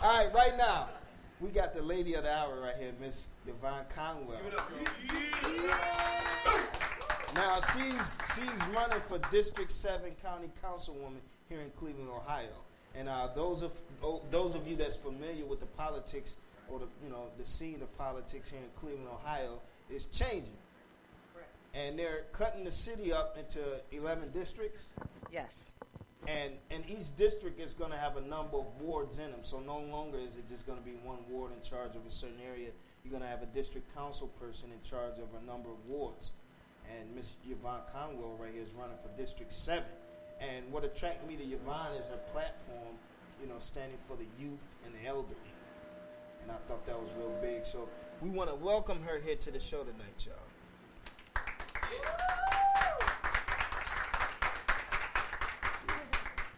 All right, right now, we got the lady of the hour right here, Miss Yvonne Conwell. Now, she's running for District 7 County Councilwoman here in Cleveland, Ohio. And those of you that's familiar with the politics or the scene of politics here in Cleveland, Ohio, is changing. And they're cutting the city up into 11 districts. Yes. And each district is going to have a number of wards in them. So no longer is it just going to be one ward in charge of a certain area. You're going to have a district council person in charge of a number of wards. And Miss Yvonne Conwell right here is running for District 7. And what attracted me to Yvonne is her platform, standing for the youth and the elderly. And I thought that was real big. So we want to welcome her here to the show tonight, y'all.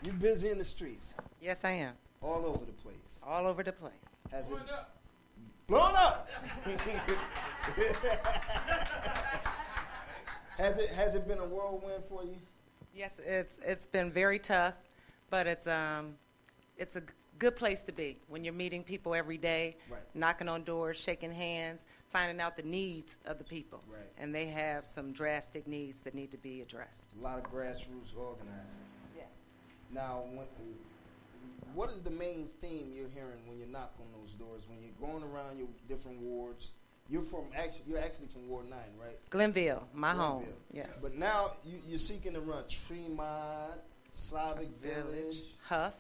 You busy in the streets? Yes, I am. All over the place? All over the place. Has it blown up? Has it been a whirlwind for you? Yes, it's been very tough, but it's a good place to be when you're meeting people every day, right, knocking on doors, shaking hands, finding out the needs of the people. Right. And they have some drastic needs that need to be addressed. A lot of grassroots organizing. Yes. Now, what is the main theme you're hearing when you knock on those doors, when you're going around your different wards? You're actually from Ward 9, right? Glenville, my home. Yes. But now you're seeking to run Tremont, Slavic Village, Huff,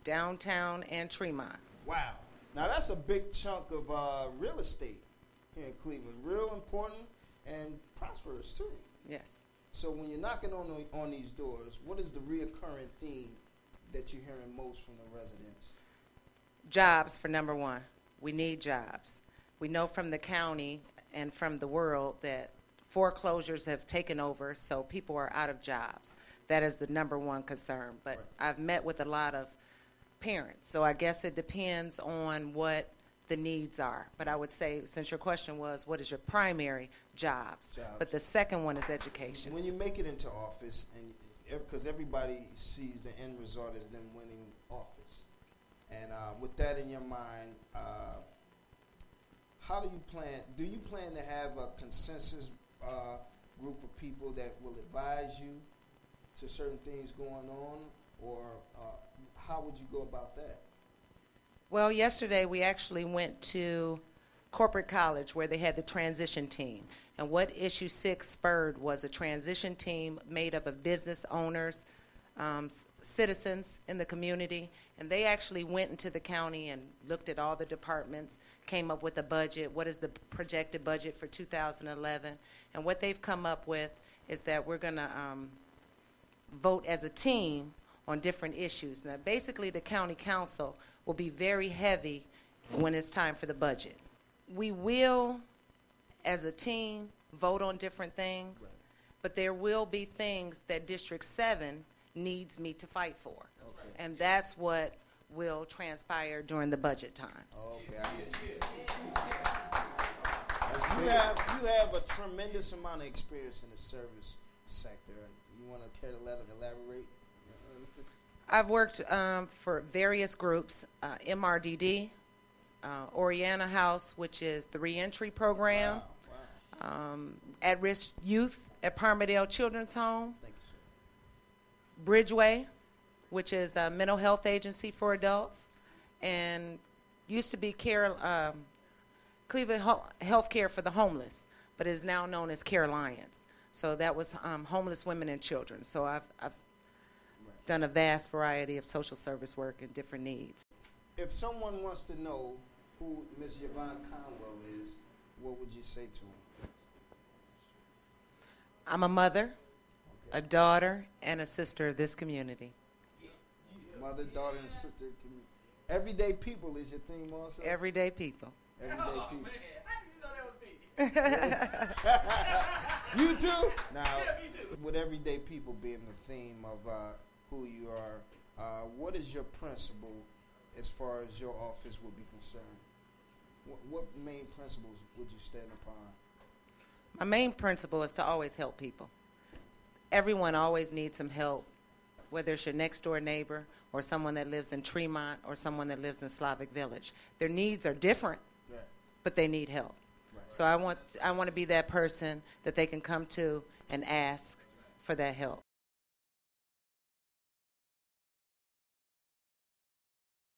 Downtown, and Tremont. Wow. Now that's a big chunk of real estate here in Cleveland. Real important and prosperous too. Yes. So when you're knocking on these doors, what is the reoccurring theme that you're hearing most from the residents? Jobs for number one. We need jobs. We know from the county and from the world that foreclosures have taken over, so people are out of jobs. That is the number one concern. But right, I've met with a lot of parents, so I guess it depends on what the needs are. But I would say, since your question was, what is your primary jobs? But the second one is education. When you make it into office, and because everybody sees the end result as them winning office, and with that in your mind, how do you plan to have a consensus group of people that will advise you to certain things going on, or how would you go about that? Well, yesterday we actually went to corporate college where they had the transition team. And what Issue 6 spurred was a transition team made up of business owners, citizens in the community, and they actually went into the county and looked at all the departments, came up with a budget, what is the projected budget for 2011, and what they've come up with is that we're going to vote as a team on different issues. Now, basically, the county council will be very heavy when it's time for the budget. We will, as a team, vote on different things, right, but there will be things that District 7 needs me to fight for. Okay. And that's what will transpire during the budget times. Okay, I get you. You have a tremendous amount of experience in the service sector. You want to care to elaborate? I've worked for various groups, MRDD, Oriana House, which is the reentry program, wow. At-risk youth at Parmadale Children's Home, thank you, sir. Bridgeway, which is a mental health agency for adults, and used to be Cleveland Health Care for the Homeless, but is now known as Care Alliance. So that was homeless women and children. So I've done a vast variety of social service work and different needs. If someone wants to know who Ms. Yvonne Conwell is, what would you say to them? I'm a mother, okay, a daughter, and a sister of this community. Mother, daughter, and sister of the community. Everyday people is your theme also? Everyday people. Everyday people. Man. How did you know that was me? You too? Now, yeah, me too. With everyday people being the theme of who you are, what is your principle as far as your office would be concerned? What main principles would you stand upon? My main principle is to always help people. Everyone always needs some help whether it's your next door neighbor or someone that lives in Tremont or someone that lives in Slavic Village. Their needs are different, Right. but they need help. Right. So I want to be that person that they can come to and ask for that help.